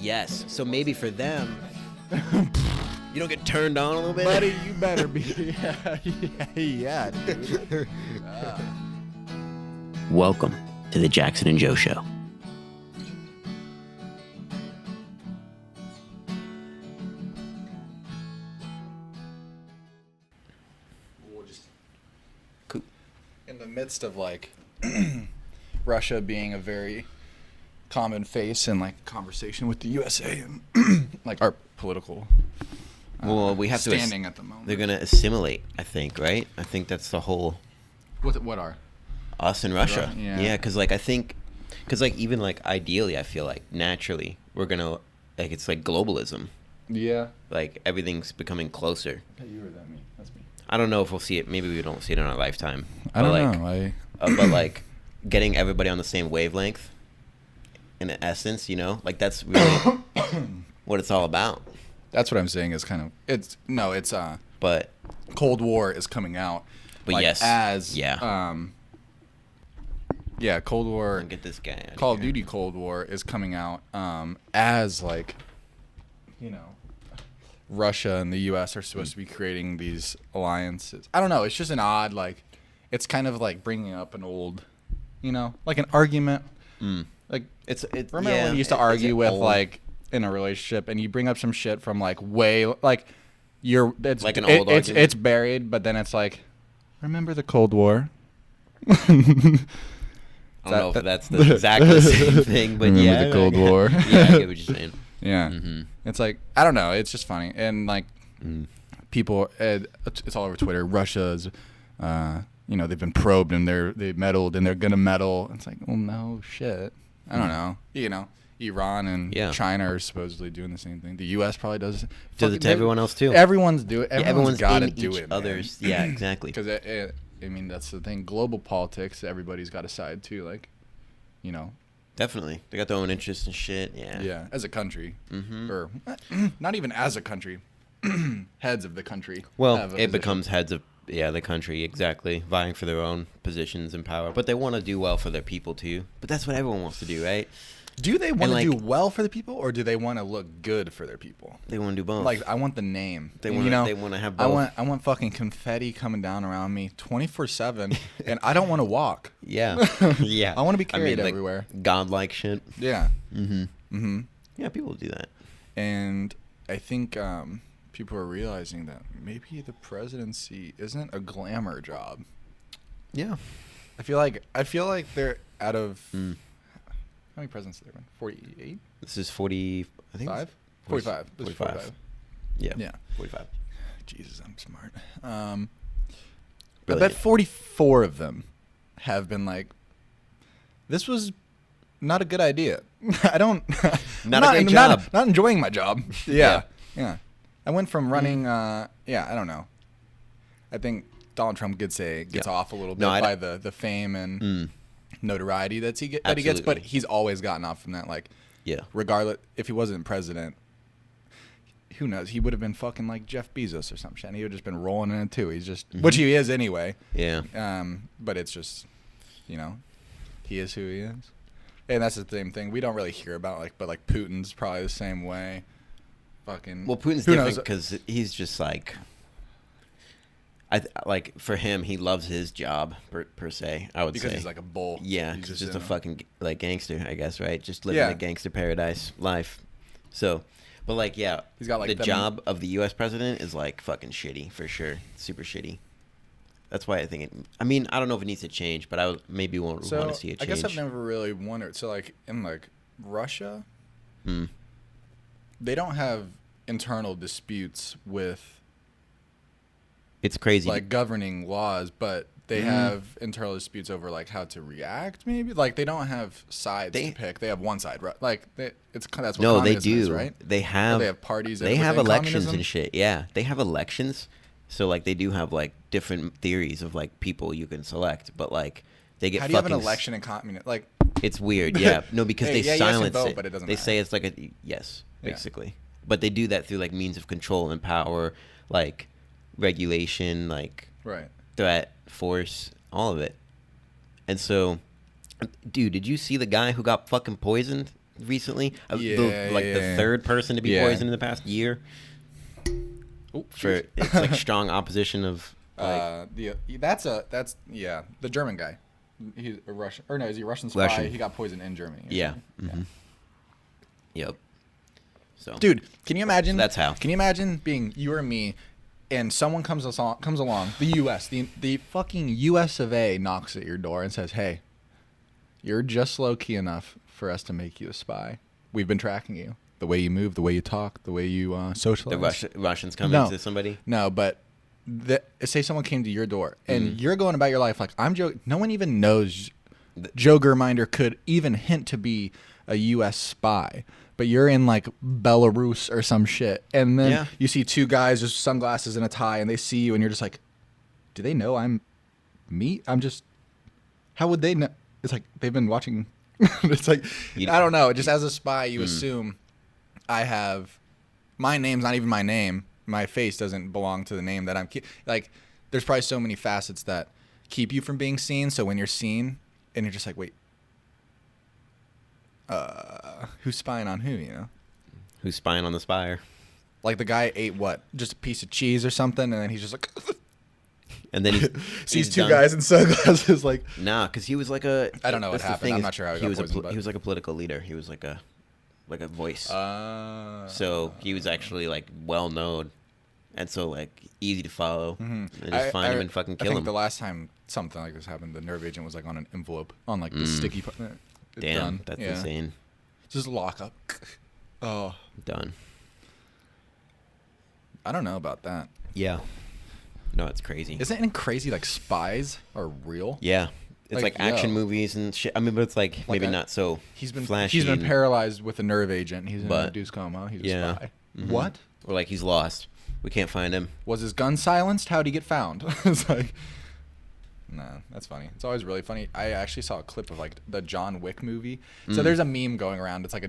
Yes. So maybe for them, you don't get turned on a little bit? Buddy, you better be. Yeah, dude. Welcome to the Jackson and Joe Show. We'll just in the midst of like Russia being a very common face in like conversation with the USA and like our political Well, we have standing at the moment. They're gonna assimilate, I think, right? I think that's the whole What are? us and Russia. Yeah. Because like I think, because like even like ideally, I feel like naturally we're gonna like it's like globalism. Yeah. Like everything's becoming closer. You or that me? That's me. I don't know if we'll see it. Maybe we don't see it in our lifetime. I don't like, know. But like getting everybody on the same wavelength, in essence, you know, like that's really what it's all about. That's what I'm saying is kind of it's But Cold War is coming out. But like, yes, as yeah. Cold War. Get this guy out Call of of here. Duty Cold War is coming out as like, you know, Russia and the U.S. are supposed to be creating these alliances. I don't know. It's just an odd like, it's kind of like bringing up an old, you know, like an argument. Like It's remember yeah, when you used to it's argue with old- like in a relationship and you bring up some shit from like way like it's Like an old it's argument? buried, but then it's like, remember the Cold War? I don't know if that's the exactly the same thing, but Remember yeah, the Cold War? Yeah, I get what you're saying. Yeah. Mhm. It's like, I don't know. It's just funny. And like people, it's all over Twitter. Russia's, you know, they've been probed and they've meddled and they're going to meddle. It's like, well, no shit. I don't know. You know, Iran and Yeah. China are supposedly doing the same thing. The U.S. probably does. Does it to everyone else too? Everyone's doing it. Yeah, Everyone's got to in do each it. other's. Yeah, exactly. Because, I mean, that's the thing. Global politics, everybody's got a side too. Like, you know. Definitely, they got their own interests and shit. Yeah. Yeah, as a country, Mhm. or not even as a country, heads of the country. Well, have a it position. becomes heads of the country exactly, vying for their own positions and power. But they want to do well for their people too. But that's what everyone wants to do, right? Do they want to like- do well for the people, or do they want to look good for their people? They want to do both. Like, I want the name. They And, wanna- you know, they wanna have I both. want fucking confetti coming down around me 24/7, and I don't want to walk. yeah, yeah. I want to be carried like, everywhere. Godlike shit. Yeah. Mm-hmm. Yeah, people do that. And I think people are realizing that maybe the presidency isn't a glamour job. Yeah. I feel like they're out of Mm. how many presidents have there been? 48? This is 40. I think. 5? 45. This is 45. Yeah. Yeah. 45. Jesus, I'm smart. I Brilliant. bet 44 of them have been like, this was not a good idea. I don't. Not a great job. Not enjoying my job. Yeah. Yeah. I went from running. I don't know. I think Donald Trump gets off a little bit No, I by the fame and notoriety that he gets, but Absolutely. he's always gotten off from that. Like, Yeah. regardless, if he wasn't president, who knows? He would have been fucking like Jeff Bezos or some shit. And he would have just been rolling in it too. He's just, which he is anyway. Yeah. But it's just, you know, he is who he is. And that's the same thing. We don't really hear about but Putin's probably the same way. Fucking. Well, Putin's who different knows? because he's just like, like for him, he loves his job per se. I would Because say he's like a bull. yeah, He's just in a fucking like gangster, I guess, right? Just living Yeah. a gangster paradise life. So, but like, yeah, He's got, like, the the- job of the U.S. president is like fucking shitty for sure, super shitty. That's why I think it. I mean, I don't know if it needs to change, but maybe want So to see a I change. guess I've never really wondered. So like in like Russia, Hmm. they don't have internal disputes with It's crazy. like governing laws, but they have internal disputes over like how to react. Maybe like they don't have sides They- to pick. They have one side, right? Like that's what no, they communism is, do. right? They have. They have parties. They have within elections communism? and shit. Yeah, they have elections. So like they do have like different theories of like people you can select, but like they get How do you have fucking. an election in communism? Like It's weird. Yeah, no, because Hey, they yeah, you guys can silence vote, it. but it doesn't They matter. say it's like a yes, Yeah. basically. But they do that through like means of control and power, like regulation, like right. threat, force, all of it. And so, dude, did you see the guy who got fucking poisoned recently. Like Yeah. the third person to be Yeah. poisoned in the past year. Oh, For it's like strong opposition of like that's the German guy. He's a Russian, or no, is he a Russian spy? Russian. He got poisoned in Germany. or yeah. something. hmm Yep. So Dude, can you imagine? That's how. Can you imagine being you or me, and someone comes along, the U.S., the fucking U.S. of A. knocks at your door and says, "Hey, you're just low key enough for us to make you a spy. We've been tracking you. The way you move, the way you talk, the way you socialize." the Russians coming No. to somebody. No, but say someone came to your door and you're going about your life like I'm Joe. No one even knows Joe Germinder could even hint to be a U.S. spy, but you're in like Belarus or some shit, and then Yeah. you see two guys with sunglasses and a tie, and they see you, and you're just like, do they know I'm me? I'm just. How would they know? It's like they've been watching. It's like I don't know. Just as a spy, you assume I have my name's not even my name. My face doesn't belong to the name that I'm like. There's probably so many facets that keep you from being seen. So when you're seen, and you're just like, wait, who's spying on who? You know, Who's spying on the spire? like the guy ate what? Just a piece of cheese or something, and then he's just like And then he sees two guys in sunglasses. Like, Nah, because he was like a. I don't know what that's the happened. thing I'm is not sure how he he got was poisoned, but- he was like a political leader. He was like a voice. so So he was actually like well known, and so like easy to follow. And just I- find I- him and fucking I kill think him. the last time something like this happened, the nerve agent was like on an envelope on like the sticky. Damn, done. that's Yeah. insane. Just lock up. Oh, Done. I don't know about that. Yeah. No, it's crazy. Isn't it crazy? Like spies are real. Yeah. It's Like, like, action yo. movies and shit. I mean, but it's like maybe I- not so He's been flashy. he's been and- paralyzed with a nerve agent. He's in a But- induced coma. He's Yeah. a spy. Mhm. What? or like he's lost. We can't find him. Was his gun silenced? How'd he get found? It's like, nah, that's funny. It's always really funny. I actually saw a clip of like the John Wick movie. So there's a meme going around. It's like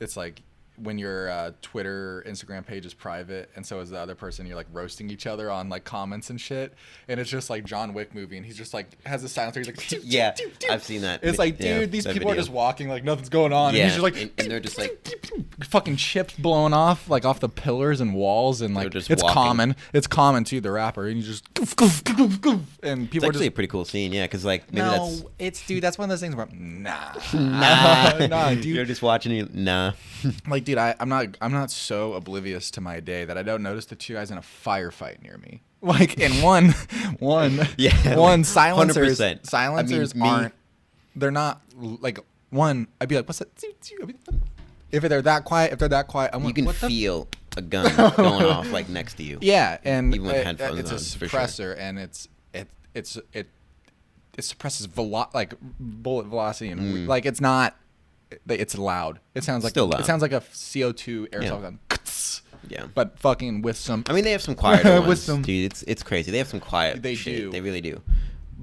it's like when your Twitter, Instagram page is private, and so is the other person. You're like roasting each other on like comments and shit, and it's just like John Wick movie, and he's just like has a silencer. He's like, Yeah, I've seen that. It's like, Yeah, dude, these that people are video. just walking like nothing's going on, Yeah, and he's just like, and they're just like, fucking chips blowing off like off the pillars and walls, and like just it's walking. common. It's common to the rapper, and you just goof, goof, goof, goof, and it's people are actually a just. pretty cool scene. Yeah, because like maybe No, that's it's dude. That's one of those things where nah, nah, dude. You're just watching it. Nah. Like, dude, I'm not so oblivious to my day that I don't notice the two guys in a firefight near me. Like, and one, Yeah, one like, silencers. 100%. Silencers I mean, me- aren't. They're not like one. I'd be like, what's that? If they're that quiet, I'm You like, can what the feel a gun going off like next to you. Yeah, and Even with headphones it's a on, for sure. suppressor, and it suppresses bullet velocity, and like it's not. It's loud. It sounds like Still loud. It sounds like a CO2 aerosol Yeah. gun. Yeah. But fucking with some. I mean, they have some quieter With ones, some- dude. It's crazy. They have some quiet. They shit. do. They really do.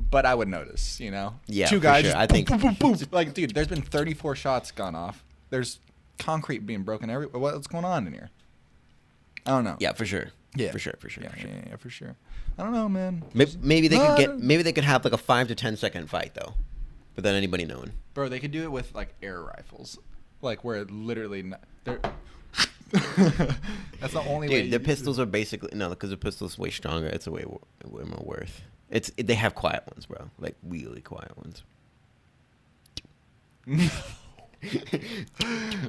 But I would notice, you know. Yeah, Two for guys. sure. Just I think- boom, boom, boom, boom. Like, dude, there's been 34 shots gone off. There's concrete being broken everywhere. What's going on in here? I don't know. Yeah, for sure. Yeah. For sure. For sure. Yeah, for sure. yeah, for sure. I don't know, man. Maybe they No, could get. Maybe they could have like a 5 to 10 second fight though, without anybody knowing. Bro, they could do it with like air rifles, like where it literally. They're. That's the only way. Dude, the pistols are basically no, because the pistol's way stronger. It's a way more worth. They have quiet ones, bro. Like really quiet ones.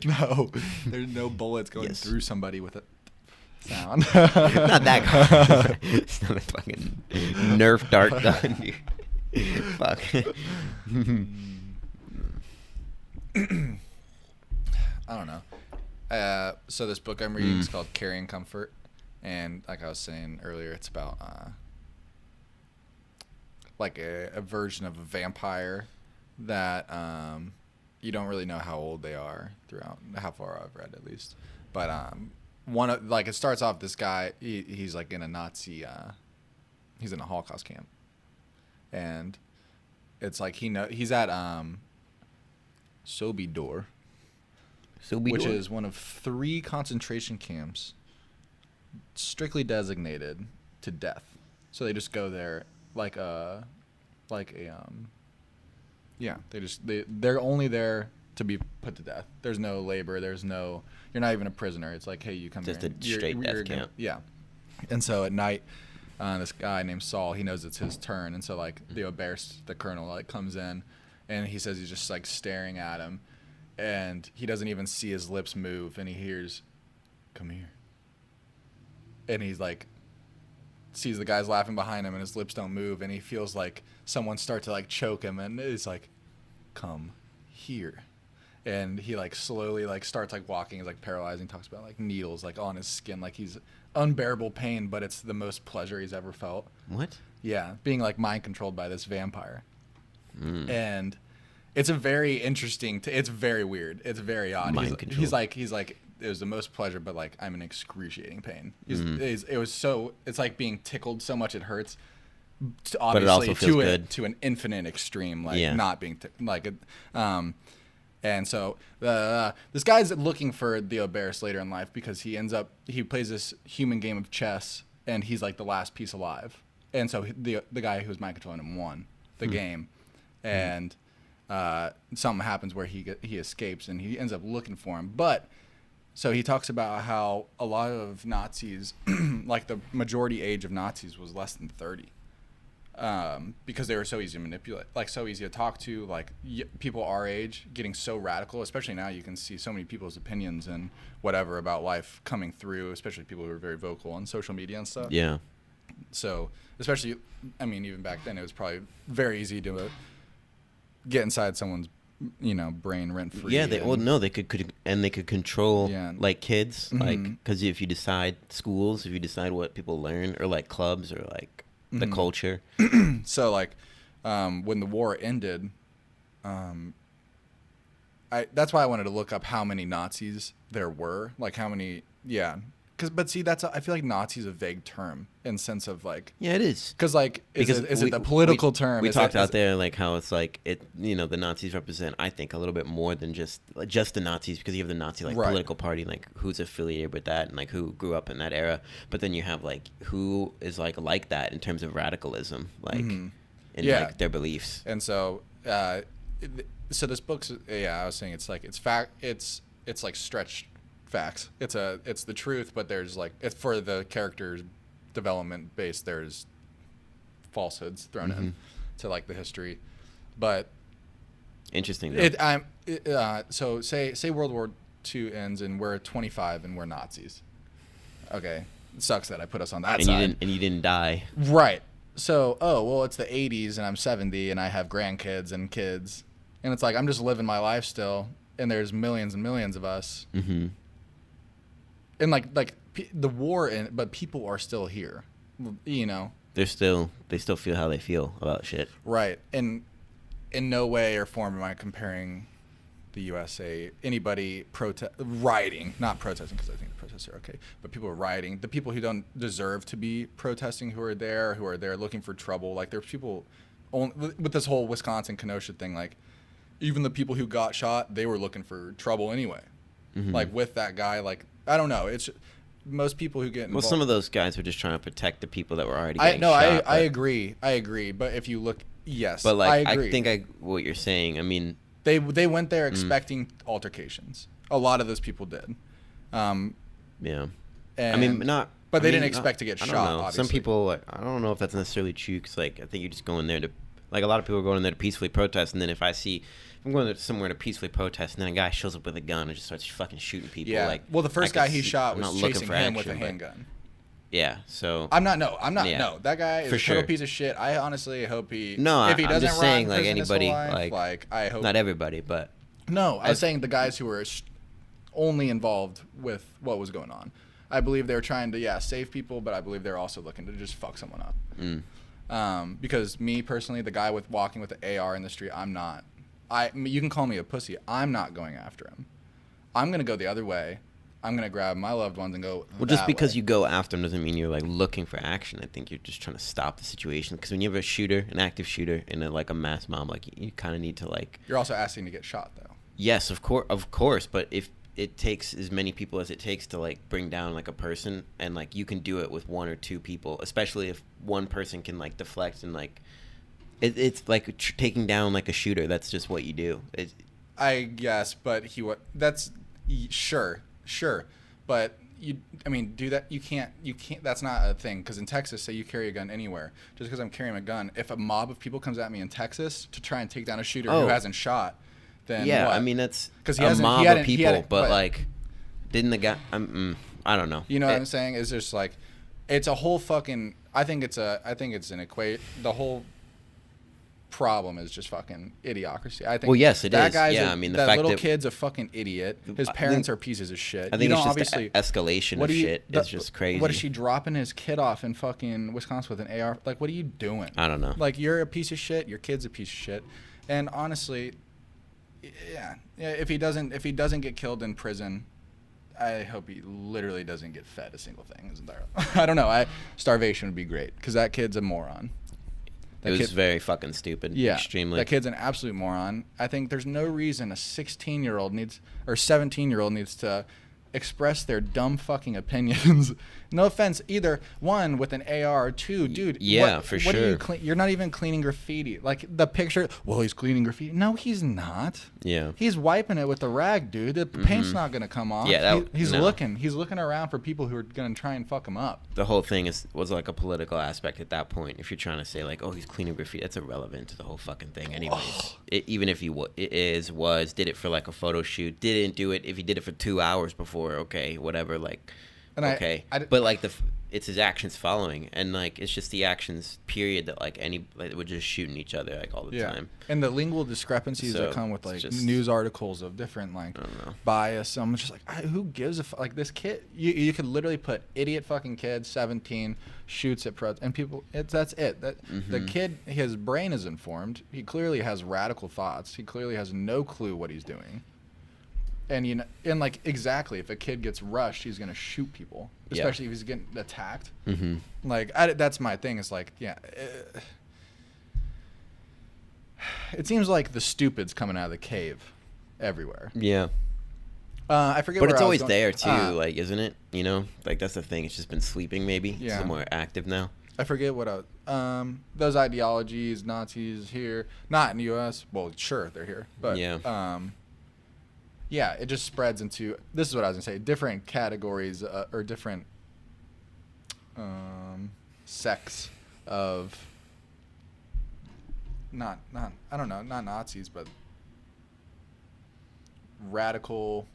No, there's no bullets going Yes. through somebody with a sound. Not that gun. It's not a fucking Nerf dart gun. Dude. Fuck. I don't know. So this book I'm reading is called Carrying Comfort, and like I was saying earlier, it's about like a version of a vampire that you don't really know how old they are throughout how far I've read at least, but one of like it starts off this guy he's like in a Nazi he's in a Holocaust camp, and it's like he's at Sobibor, which is one of 3 concentration camps strictly designated to death. So they just go there they're only there to be put to death. There's no labor. You're not even a prisoner. It's like, hey, you come Just here. a straight death camp. Yeah. And so at night, this guy named Saul, he knows it's his turn, and so like the Oberst, the colonel, like comes in, and he says he's just like staring at him, and he doesn't even see his lips move, and he hears, "Come here," and he's like, sees the guys laughing behind him, and his lips don't move, and he feels like someone start to like choke him, and it's like, "Come here." And he like slowly like starts like walking. He's like paralyzed. And talks about like needles like on his skin, like he's unbearable pain, but it's the most pleasure he's ever felt. What? Yeah, being like mind controlled by this vampire. And it's a very interesting. It's very weird. It's very odd. Mind control. He's like it was the most pleasure, but like I'm in excruciating pain. It was so. It's like being tickled so much it hurts. Obviously, but it also feels good. To an infinite extreme, like Yeah. not being and so this guy's looking for the Oberst later in life because he plays this human game of chess, and he's like the last piece alive. And so the guy who was mind controlling him won the game, and something happens where he escapes, and he ends up looking for him. But so he talks about how a lot of Nazis, like the majority age of Nazis was less than 30. Because they were so easy to manipulate, like so easy to talk to, like people our age getting so radical, especially now you can see so many people's opinions and whatever about life coming through, especially people who are very vocal on social media and stuff. Yeah. So especially, I mean, even back then it was probably very easy to get inside someone's, brain rent free. Yeah, they could control like kids, like because if you decide schools, if you decide what people learn, or like clubs, or like the culture. So like when the war ended, that's why I wanted to look up how many Nazis there were, like how many. But see, I feel like Nazi is a vague term in sense of like. Yeah, it is. Because like, is it the political term? We talked out there like how it's like the Nazis represent, I think, a little bit more than just the Nazis, because you have the Nazi like political party, like who's affiliated with that and like who grew up in that era. But then you have like who is like that in terms of radicalism, like in like their beliefs. And so, so this book's I was saying it's like stretched facts. It's the truth, but there's like, it's for the character's development base, there's falsehoods thrown in to like the history. But interesting though. So say World War II ends and we're 25 and we're Nazis. Okay, it sucks that I put us on that side. You didn't die. Right. So it's the 80s and I'm 70 and I have grandkids and kids, and it's like I'm just living my life still, and there's millions and millions of us. And like the war, but people are still here, They still feel how they feel about shit. Right. And in no way or form am I comparing the USA, anybody rioting, not protesting, because I think the protests are okay, but people are rioting. The people who don't deserve to be protesting, who are there looking for trouble. Like there's people with this whole Wisconsin Kenosha thing, like even the people who got shot, they were looking for trouble anyway. Like with that guy, like, I don't know. It's most people who get involved. Well, some of those guys were just trying to protect the people that were already getting shot. I agree. But if you look, yes, but like, I agree. I think what you're saying, I mean, they went there expecting altercations. A lot of those people did. Yeah. And, I mean, not. But they didn't expect to get shot. Obviously. Some people, like, I don't know if that's necessarily true, because like I think you're just going there to, like, a lot of people are going there to peacefully protest, and then if I'm going somewhere to peacefully protest, and then a guy shows up with a gun and just starts fucking shooting people. Yeah. Like, well, the first guy he shot was chasing him with a handgun. Yeah. So. I'm not. No. That guy is for a total piece of shit. I honestly hope he. No. If he doesn't I'm just saying, rot like in prison his anybody, whole life, like I hope. Not everybody, but. No, I was saying the guys who were only involved with what was going on. I believe they were trying to save people, but I believe they're also looking to just fuck someone up. Because me personally, the guy walking with the AR in the street, I'm not. You can call me a pussy. I'm not going after him. I'm gonna go the other way. I'm gonna grab my loved ones and go. Well, just because you go after them doesn't mean you're like looking for action. I think you're just trying to stop the situation. Because when you have a shooter, an active shooter, in a mass mob, like you kind of need to like. You're also asking to get shot, though. Yes, of course. But if it takes as many people as it takes to like bring down like a person, and like you can do it with one or two people, especially if one person can like deflect and like. It's like taking down like a shooter. That's just what you do. I guess, but that's sure, but do that. You can't. That's not a thing. Because in Texas, say you carry a gun anywhere, just because I'm carrying a gun, if a mob of people comes at me in Texas to try and take down a shooter who hasn't shot, then yeah, what? I mean that's because a mob of people, but like, didn't the guy? I don't know. You know what I'm saying? Is just like, it's a whole fucking. I think it's an equate. The whole problem is just fucking idiocracy. I think. Well, yes, it that is. Guy's yeah, I mean, the that fact little that kid's a fucking idiot. His parents are pieces of shit. I think it's just the escalation of shit is just crazy. What is she dropping his kid off in fucking Wisconsin with an AR? Like, what are you doing? I don't know. Like, you're a piece of shit. Your kid's a piece of shit. And honestly, yeah. If he doesn't get killed in prison, I hope he literally doesn't get fed a single thing. I don't know. Starvation would be great because that kid's a moron. It was very fucking stupid. Yeah, extremely. That kid's an absolute moron. I think there's no reason a 16-year-old needs or 17-year-old needs to express their dumb fucking opinions. No offense, either one with an AR or two, dude. Yeah, for sure. You're not even cleaning graffiti. Like the picture. Well, he's cleaning graffiti. No, he's not. Yeah. He's wiping it with a rag, dude. The paint's not gonna come off. Yeah, he's looking. He's looking around for people who are gonna try and fuck him up. The whole thing was like a political aspect at that point. If you're trying to say like, oh, he's cleaning graffiti, that's irrelevant to the whole fucking thing, anyways. Even if he did it for like a photo shoot, didn't do it. If he did it for 2 hours before, okay, whatever, like, and okay. But like it's his actions following, and like it's just the actions period that like we're just shooting each other like all the time. And the lingual discrepancies that come with like news articles of different like bias. I'm just like, who gives a fuck? Like this kid, you could literally put idiot fucking kid 17 shoots at and people. That's it. The kid, his brain is informed. He clearly has radical thoughts. He clearly has no clue what he's doing. And like exactly, if a kid gets rushed, he's gonna shoot people, especially if he's getting attacked. Mm-hmm. Like that's my thing. Is like, it seems like the stupid's coming out of the cave, everywhere. Yeah. I forget. But it's always there too, like, isn't it? You know, like that's the thing. It's just been sleeping. Maybe it's more active now. I forget what those ideologies, Nazis here, not in the U.S. Well, sure they're here, but yeah, it just spreads into, this is what I was going to say, different categories or different sects of, I don't know, not Nazis, but radical,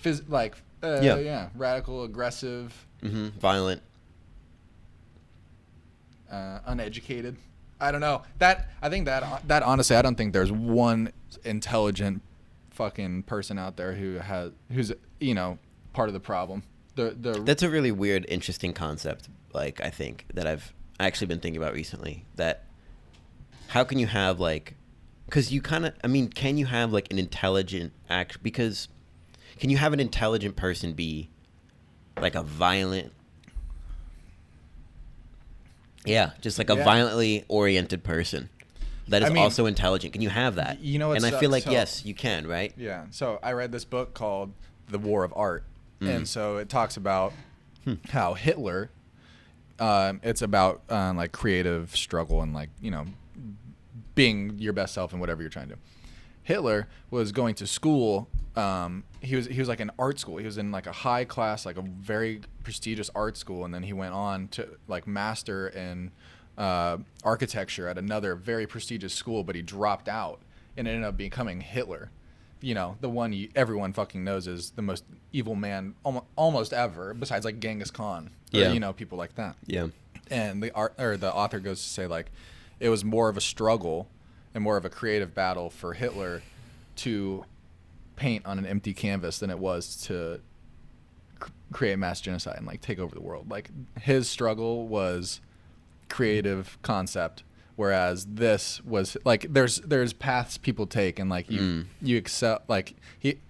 radical, aggressive. Violent. Uneducated. I don't know. I think that honestly, I don't think there's one intelligent fucking person out there who's part of the problem. That's a really weird, interesting concept. Like I think that I've actually been thinking about recently. That how can you have like, because you kind of, I mean, can you have like an intelligent act? Because can you have an intelligent person be like a violent? Yeah, just like a violently oriented person. That is also intelligent. Can you have that? You know, and I feel like yes, you can, right? Yeah. So I read this book called The War of Art, and so it talks about how Hitler. It's about like creative struggle and like being your best self and whatever you're trying to do. Hitler was going to school. He was like in art school. He was in like a high class, like a very prestigious art school, and then he went on to like master in architecture at another very prestigious school, but he dropped out and ended up becoming Hitler. The one everyone fucking knows is the most evil man almost ever, besides like Genghis Khan. Or, people like that. Yeah. And the author goes to say like, it was more of a struggle and more of a creative battle for Hitler to paint on an empty canvas than it was to create mass genocide and like take over the world. Like his struggle was creative concept, whereas this was like there's paths people take, and like you accept like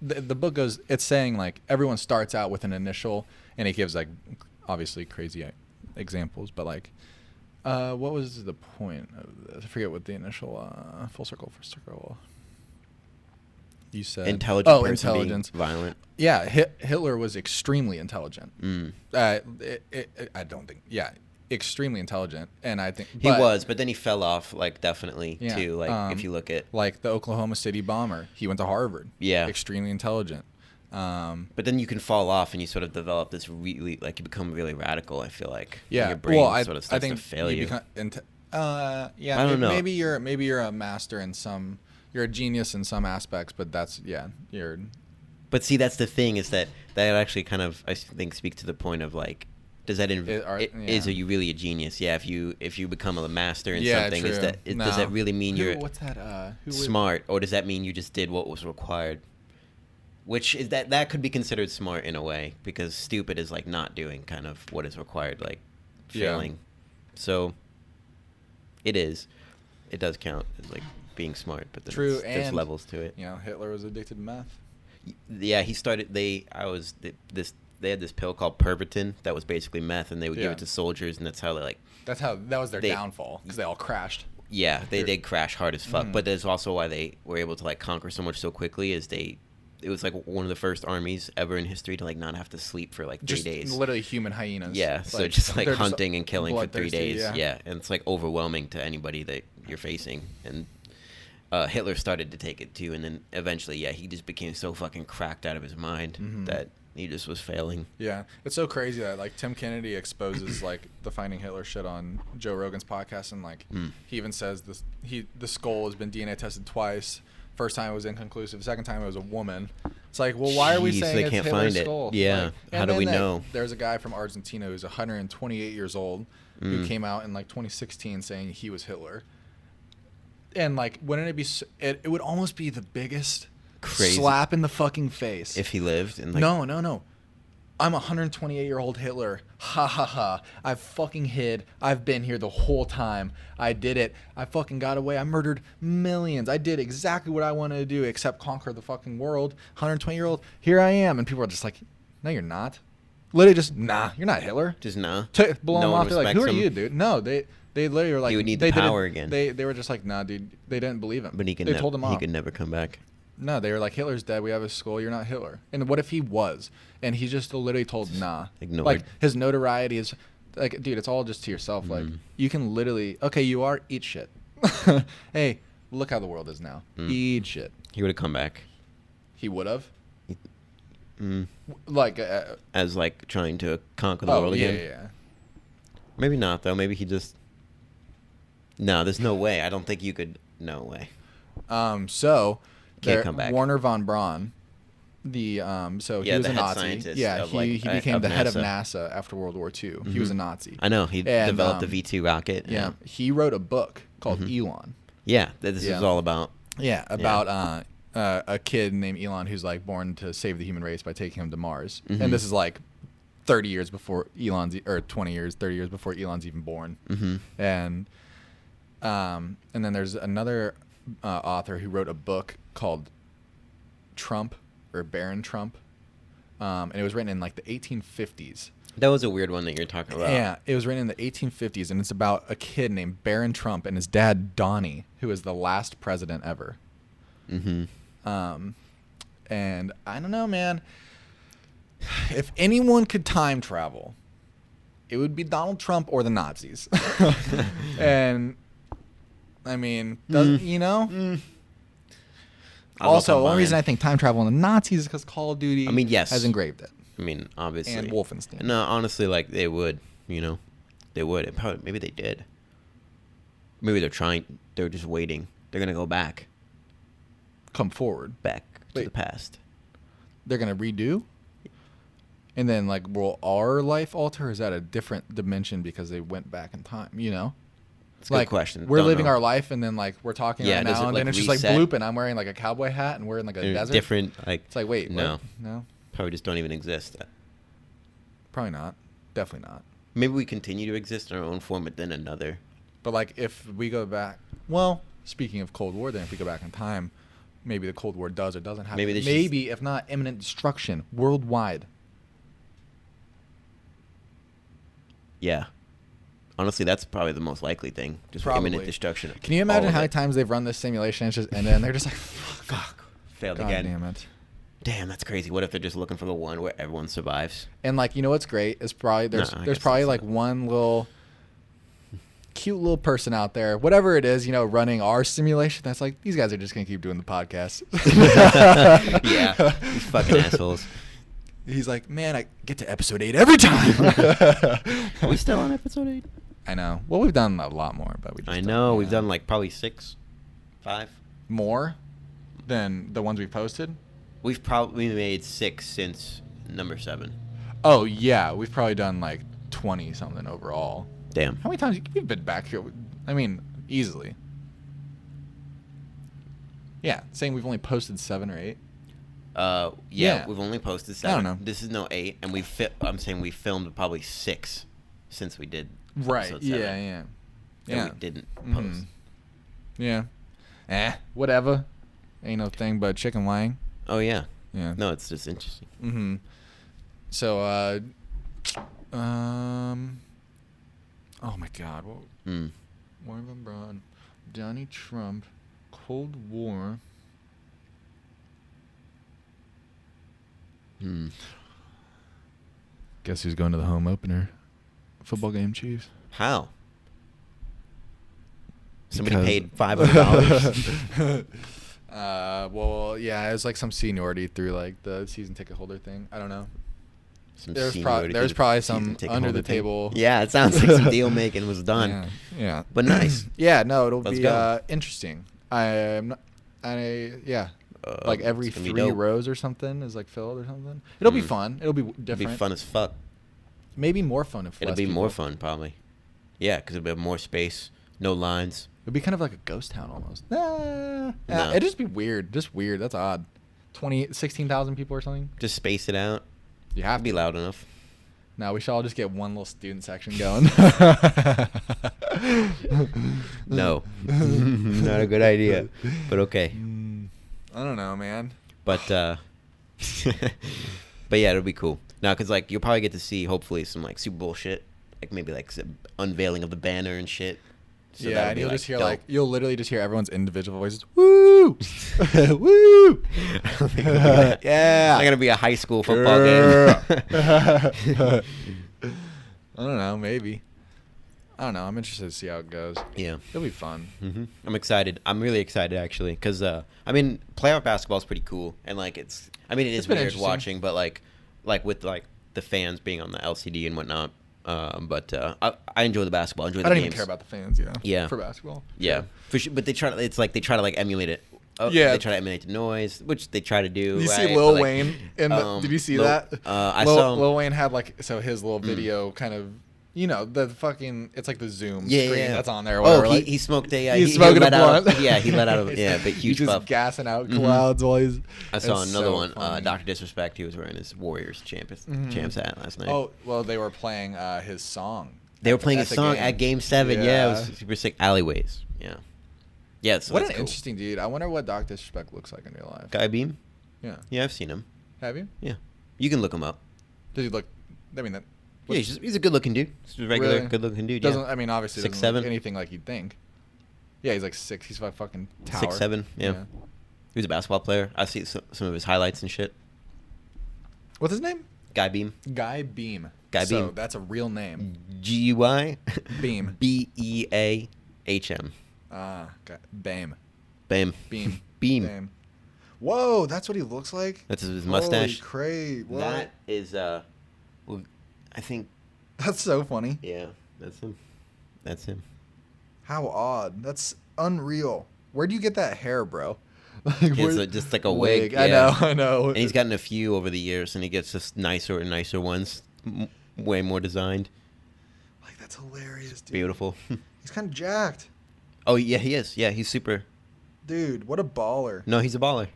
the book goes, it's saying like everyone starts out with an initial, and it gives like obviously crazy examples, but like what was the point of this? I forget what the initial full circle first circle you said. Intelligence, violent. Yeah, Hitler was extremely intelligent. I don't think extremely intelligent, and I think he was, but then he fell off, like, definitely, Yeah, too. Like, if you look at, like the Oklahoma City bomber, he went to Harvard. Yeah. Extremely intelligent. But then you can fall off and you sort of develop this really, like, you become really radical, I feel like. Yeah. Your brain well, sort of starts I think to fail you. Yeah. I don't know. Maybe you're a master in some. You're a genius in some aspects, but that's you're. But see, that's the thing, is that actually kind of, I think, speaks to the point of, like, does that are you really a genius? Yeah, if you become a master in something, true. Does that really mean you're what's that? smart, or does that mean you just did what was required? Which is that could be considered smart in a way, because stupid is like not doing kind of what is required, like failing. Yeah. So it does count as like being smart, but then there's levels to it. You know, Hitler was addicted to meth. Yeah, he started. They had this pill called Pervitin that was basically meth, and they would give it to soldiers, and that's how that was their downfall, because they all crashed. Yeah, they did crash hard as fuck. But there's also why they were able to like conquer so much so quickly, is it was like one of the first armies ever in history to like not have to sleep for like 3 days. Literally human hyenas. Yeah, so like, just like hunting and killing for 3 days. Yeah, and it's like overwhelming to anybody that you're facing. And Hitler started to take it too, and then eventually, he just became so fucking cracked out of his mind that he just was failing. Yeah, it's so crazy that like Tim Kennedy exposes like the Finding Hitler shit on Joe Rogan's podcast, and like he even says the skull has been DNA tested twice. First time it was inconclusive. Second time it was a woman. It's like, well, why are we saying it's Hitler's skull? Yeah, like, how do we know? There's a guy from Argentina who's 128 years old who came out in like 2016 saying he was Hitler. And like, wouldn't it be? It would almost be the biggest slap in the fucking face if he lived. And like, no. I'm a 128-year-old Hitler. Ha ha ha. I fucking hid. I've been here the whole time. I did it. I fucking got away. I murdered millions. I did exactly what I wanted to do except conquer the fucking world. 120-year-old. Here I am. And people are just like, no, you're not. Literally just, nah, you're not Hitler. Just nah. Blow them off. They're like, who are you, dude? No, they literally were like, he would need the power again. They were just like, nah, dude. They didn't believe him. But they told him off. He could never come back. No, they were like, Hitler's dead. We have his skull. You're not Hitler. And what if he was? And he just literally told, nah. Ignored. Like, his notoriety is, like, dude, it's all just to yourself. Like, you can literally, okay, you are, eat shit. Hey, look how the world is now. Eat shit. He would have come back. He would have? Like, as, like, trying to conquer the world again? Yeah. Maybe not, though. Maybe he just, no, there's no way. I don't think you could, no way. So can't come back. Werner von Braun, so he was a Nazi. Yeah, he became the head of NASA after World War II. He was a Nazi. I know. He developed the V2 rocket. Yeah, he wrote a book called Elon. Yeah, this is all about. Yeah, about a kid named Elon who's like born to save the human race by taking him to Mars. And this is like 30 years before 30 years before Elon's even born. And then there's another author who wrote a book called Trump, or Baron Trump, and it was written in like the 1850s. That was a weird one that you're talking about. Yeah, it was written in the 1850s, and it's about a kid named Baron Trump and his dad Donnie, who was the last president ever. And I don't know, man. If anyone could time travel, it would be Donald Trump or the Nazis. And I mean, you know? Also, the only reason I think time travel and the Nazis is because Call of Duty has engraved it. I mean, obviously. And Wolfenstein. No, honestly, like, they would, you know? They would. Maybe they did. Maybe they're just waiting. They're going to go back. Come forward. Back to the past. They're going to redo? And then, like, will our life alter? Or is that a different dimension because they went back in time, you know? It's a good question. We're living our life, and then like we're talking right now, and then it's just like bloop, and I'm wearing like a cowboy hat, and we're in like a desert. Different, like, it's like, wait, no, what? No, probably just don't even exist. Probably not. Definitely not. Maybe we continue to exist in our own form, but then another. But like, if we go back, well, speaking of Cold War, then if we go back in time, maybe the Cold War does or doesn't happen. Maybe if not imminent destruction worldwide. Yeah. Honestly, that's probably the most likely thing. Just imminent destruction. Can you imagine how many times they've run this simulation and then they're just like, fuck. Failed God again. Damn it. Damn, that's crazy. What if they're just looking for the one where everyone survives? And like, you know what's great is probably there's probably like one little cute little person out there, whatever it is, running our simulation, that's like, these guys are just going to keep doing the podcast. Yeah, these fucking assholes. He's like, man, I get to episode 8 every time. Are we still on episode 8? I know. Well, we've done a lot more, but we just I know. We've done like probably 6, 5. More than the ones we posted? We've probably made 6 since number 7. Oh, yeah. We've probably done like 20 something overall. Damn. How many times we've been back here? I mean, easily. Yeah, saying we've only posted 7 or 8. Yeah, we've only posted 7. I don't know. This is no 8, and I'm saying we filmed probably 6 since we did. Right. Episode 7. Yeah. And we didn't post. Yeah. Whatever. Ain't no thing but chicken wang. Oh yeah. Yeah. No, it's just interesting. Mm-hmm. So, oh my God. Marvin Braun, Donnie Trump, Cold War. Guess who's going to the home opener? Football game, Chiefs. How? Somebody paid $500. Well, yeah, it was like some seniority through like the season ticket holder thing. I don't know. There's probably some under the table. Yeah, it sounds like some deal making was done. Yeah. But nice. Yeah, no, it'll Let's be go. Interesting. Like every 3 rows or something is like filled or something. It'll be fun. It'll be different. It'll be fun as fuck. Maybe more fun if It'll be more fun probably. Yeah, because it'll be more space, no lines. It'd be kind of like a ghost town almost. No. It'd just be weird. Just weird. That's odd. 16,000 people or something. Just space it out. You have to be loud enough. No, we should all just get one little student section going. No. Not a good idea. But okay. I don't know, man. But but yeah, it'll be cool. Now, because like you'll probably get to see hopefully some like Super Bowl shit, like maybe like some unveiling of the banner and shit. So yeah, and you'll just hear dope. you'll literally just hear everyone's individual voices. Woo, woo. Yeah, it's not gonna be a high school football game. I don't know, maybe. I don't know. I'm interested to see how it goes. Yeah, it'll be fun. Mm-hmm. I'm excited. I'm really excited actually, because I mean, playoff basketball is pretty cool, and like it is weird watching, but like with like the fans being on the LCD and whatnot. But I enjoy the basketball. I don't even care about the fans. Yeah. For basketball. Yeah. For sure. But they try to like emulate it. Yeah. They try to emulate the noise, which they try to do. Did you see Lil Wayne? Did you see that? I saw Lil Wayne had his little video kind of. The fucking, it's like the Zoom screen that's on there. Or whatever. He smoked he's smoking a blunt. He let out a big huge puff. He's just gassing out clouds while he's. I saw another one. Dr. Disrespect. He was wearing his Warriors champs hat last night. Oh well, they were playing his song. They were playing his song at Game 7. Yeah, it was super sick. Alleyways. Yeah. Yeah. So what an interesting dude. I wonder what Dr. Disrespect looks like in real life. Guy Beam. Yeah. Yeah, I've seen him. Have you? Yeah. You can look him up. Does he look? I mean that. Yeah, he's a good-looking dude. He's a regular, good-looking dude. Doesn't I mean obviously 6'7" doesn't look anything like you'd think. Yeah, he's like 6. He's a fucking tower. 6'7". Yeah. He was a basketball player. I see some of his highlights and shit. What's his name? Guy Beam. Guy Beam. Guy Beam. So that's a real name. G-U-I. Beam. B-E-A-H-M. Bam. Bam. Beam. Beam. Bam. Whoa, that's what he looks like? That's his mustache. Holy crap. What? That is, well, I think. That's so funny. Yeah, that's him. That's him. How odd. That's unreal. Where do you get that hair, bro? It's just like a wig. Yeah. I know. And he's gotten a few over the years, and he gets just nicer and nicer ones, way more designed. Like, that's hilarious, dude. Beautiful. He's kind of jacked. Oh, yeah, he is. Yeah, he's super. Dude, what a baller. No, he's a baller.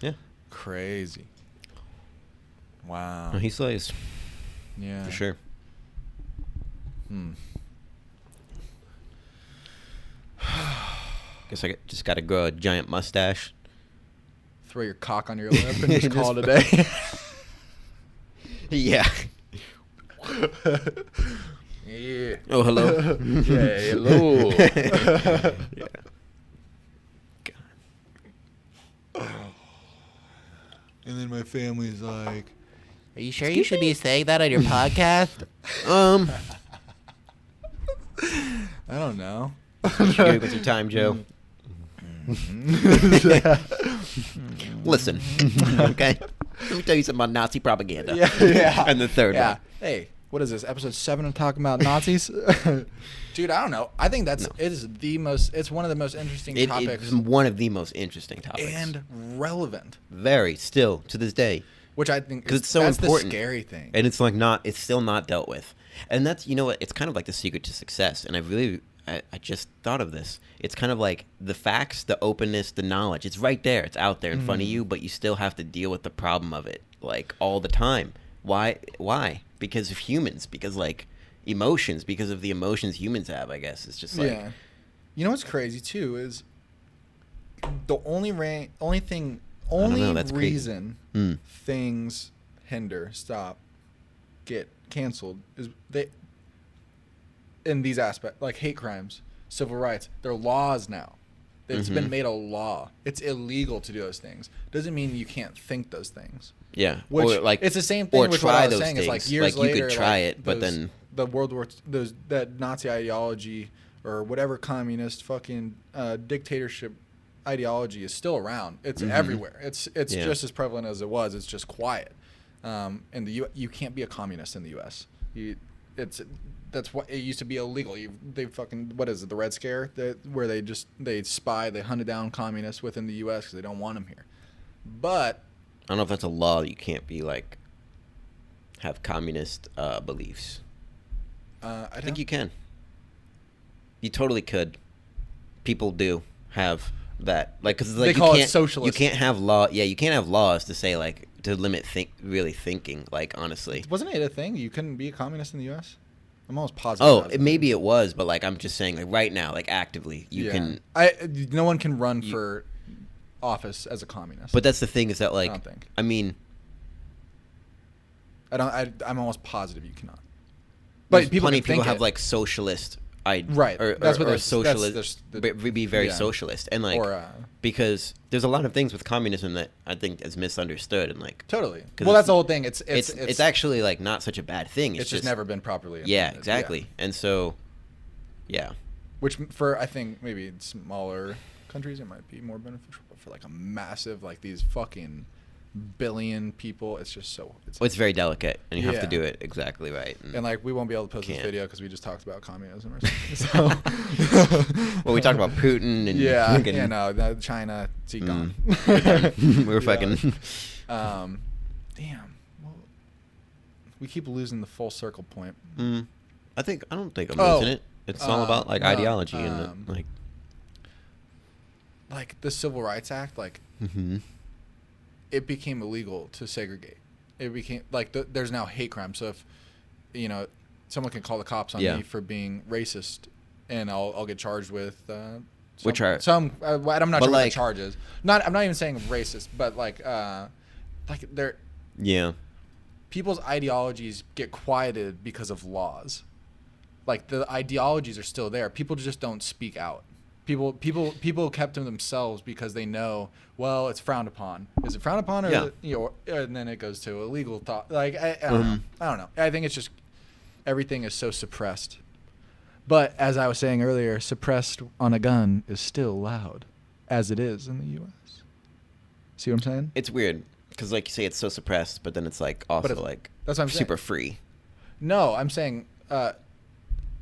Yeah. Crazy. Wow. No, he slays. Yeah. For sure. Guess I just got to grow a giant mustache. Throw your cock on your lip and just call it a day. Yeah. Yeah. Oh, hello. Yeah, hello. Yeah. God. And then my family's like, "Are you sure you should be saying that on your podcast?" I don't know. Good with your time, Joe. Listen, okay. Let me tell you something about Nazi propaganda. Yeah. And the third one. Hey, what is this? Episode 7 of talking about Nazis? Dude, I don't know. I think it is it's one of the most interesting topics. It's one of the most interesting topics. And relevant. Very, still, to this day. Which I think because it's so important. The scary thing. And it's like it's still not dealt with. And that's, you know what, it's kind of like the secret to success. And I just thought of this. It's kind of like the facts, the openness, the knowledge. It's right there. It's out there in front of you, but you still have to deal with the problem of it, like, all the time. Why? Because of humans. Because, like, emotions. Because of the emotions humans have, I guess. It's just like... Yeah. You know what's crazy, too, is the only reason things hinder, stop, get canceled is in these aspects, like hate crimes, civil rights, they're laws now. It's been made a law. It's illegal to do those things. Doesn't mean you can't think those things. Yeah. Which, or like, it's the same thing with what I was saying. It's like years later, you could try it, but then the World War, that Nazi ideology or whatever communist fucking dictatorship ideology is still around. It's everywhere. It's just as prevalent as it was. It's just quiet. In the you can't be a communist in the U.S. That's what it used to be illegal. They fucking, what is it, the Red Scare, where they hunted down communists within the U.S. because they don't want them here. But I don't know if that's a law. You can't be like have communist beliefs. I think you can. You totally could. People do have that, like, because like they call it socialist. You can't have law. Yeah, you can't have laws to say like to limit really thinking. Like, honestly, wasn't it a thing? You couldn't be a communist in the U.S. I'm almost positive. Maybe it was, but like I'm just saying, like right now, like actively, you can. No one can run for office as a communist. But that's the thing, is that like I don't think. I mean, I'm almost positive you cannot. But plenty of people have like socialist. Right. That's what socialist. Be very socialist, and like because there's a lot of things with communism that I think is misunderstood, and like totally. Well, that's the whole thing. It's actually like not such a bad thing. It's just never been properly implemented. Yeah, exactly. Yeah. And so, yeah. Which for I think maybe smaller countries it might be more beneficial, but for like a massive like these fucking billion people, it's just so it's very delicate, and you have to do it exactly right, and like we won't be able to post this video because we just talked about communism or something. So well, we talked about Putin and China, it's gone. We were fucking damn, well, we keep losing the full circle point. I don't think I'm losing it. It's all about like ideology and like the Civil Rights Act, like it became illegal to segregate. It became like there's now hate crime. So if someone can call the cops on me for being racist, and I'll get charged with I'm not sure what the charge is. I'm not even saying racist, but like they're people's ideologies get quieted because of laws. Like the ideologies are still there. People just don't speak out. People kept to themselves because they know, well, it's frowned upon. Is it frowned upon, or and then it goes to illegal thought. Like I don't know. I think it's just everything is so suppressed. But as I was saying earlier, suppressed on a gun is still loud, as it is in the U.S. See what I'm saying? It's weird because, like you say, it's so suppressed, but then it's like also like that's what I'm super saying. Free. No, I'm saying.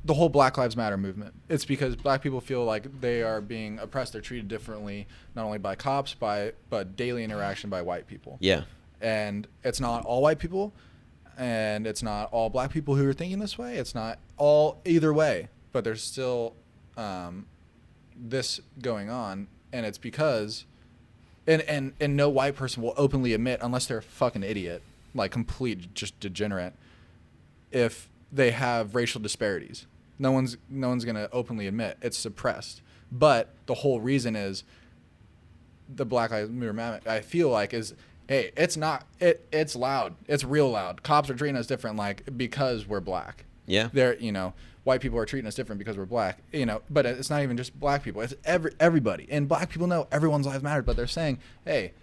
The whole Black Lives Matter movement. It's because black people feel like they are being oppressed. They're treated differently, not only by cops, but daily interaction by white people. Yeah. And it's not all white people, and it's not all black people who are thinking this way. It's not all either way, but there's still this going on, and it's because, and no white person will openly admit, unless they're a fucking idiot, like complete just degenerate, if they have racial disparities. No one's gonna openly admit it's suppressed, but the whole reason is the Black Lives Matter movement. I feel like is, hey, it's loud, it's real loud. Cops are treating us different, like because we're black. Yeah, they're white people are treating us different because we're black. But it's not even just black people. It's everybody, and black people know everyone's lives matter, but they're saying, hey,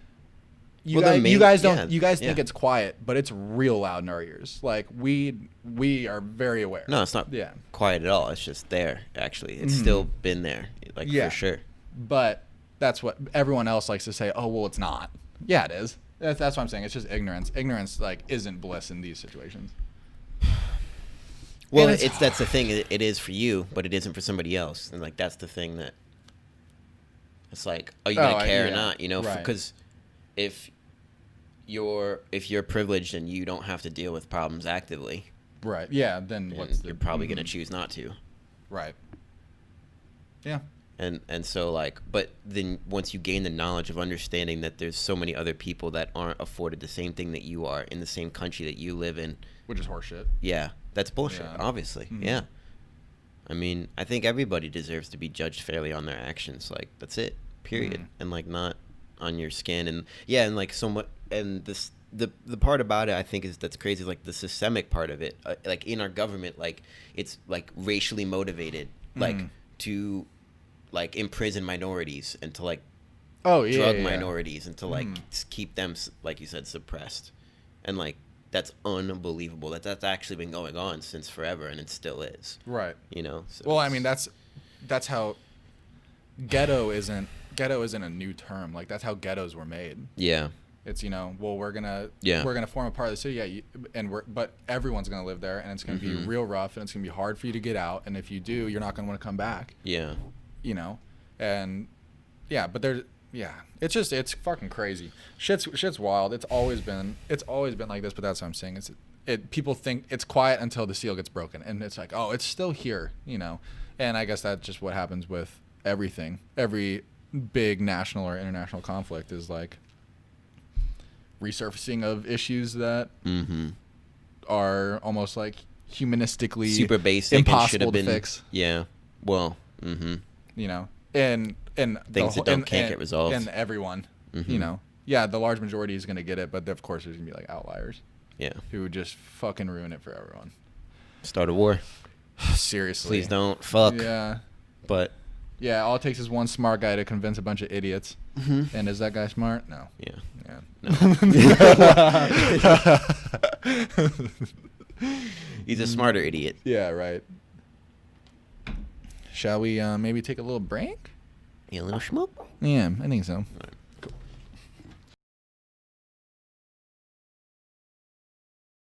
you guys don't. You guys think it's quiet, but it's real loud in our ears. Like we are very aware. No, it's not quiet at all. It's just there. Actually, it's still been there. Like for sure. But that's what everyone else likes to say. Oh well, it's not. Yeah, it is. That's what I'm saying. It's just ignorance. Ignorance like isn't bliss in these situations. Well, that's the thing. It is for you, but it isn't for somebody else. And like that's the thing that it's like, are you gonna care or not? You know, because if you're privileged and you don't have to deal with problems actively, right? Yeah, then you're probably gonna choose not to, right? Yeah. And so like, but then once you gain the knowledge of understanding that there's so many other people that aren't afforded the same thing that you are in the same country that you live in, which is horseshit. Yeah, that's bullshit. Yeah. Obviously, yeah. I mean, I think everybody deserves to be judged fairly on their actions. Like that's it. Period. And like not on your skin. And yeah, and like somewhat. And this the part about it I think is that's crazy. Like the systemic part of it, like in our government, like it's like racially motivated, like to like imprison minorities and to like drug minorities and to like keep them, like you said, suppressed. And like that's unbelievable. That's actually been going on since forever, and it still is. Right. You know. So well, I mean that's how ghetto isn't a new term. Like that's how ghettos were made. Yeah. It's well we're gonna form a part of the city, but everyone's gonna live there, and it's gonna be real rough, and it's gonna be hard for you to get out, and if you do, you're not gonna want to come back. Yeah. And but it's fucking crazy. Shit's wild. It's always been like this, but that's what I'm saying. People think it's quiet until the seal gets broken, and it's like, oh, it's still here, and I guess that's just what happens with everything. Every big national or international conflict is like resurfacing of issues that are almost like humanistically super basic, impossible to fix. Yeah. Well. And things that can't get resolved, and everyone, the large majority is gonna get it, but of course there's gonna be like outliers, who just fucking ruin it for everyone. Start a war. Seriously, please don't. Fuck. Yeah, but all it takes is one smart guy to convince a bunch of idiots. And is that guy smart? No. Yeah. No. He's a smarter idiot. Yeah. Right. Shall we maybe take a little break? Yeah, a little schmoop? Yeah, I think so. All right.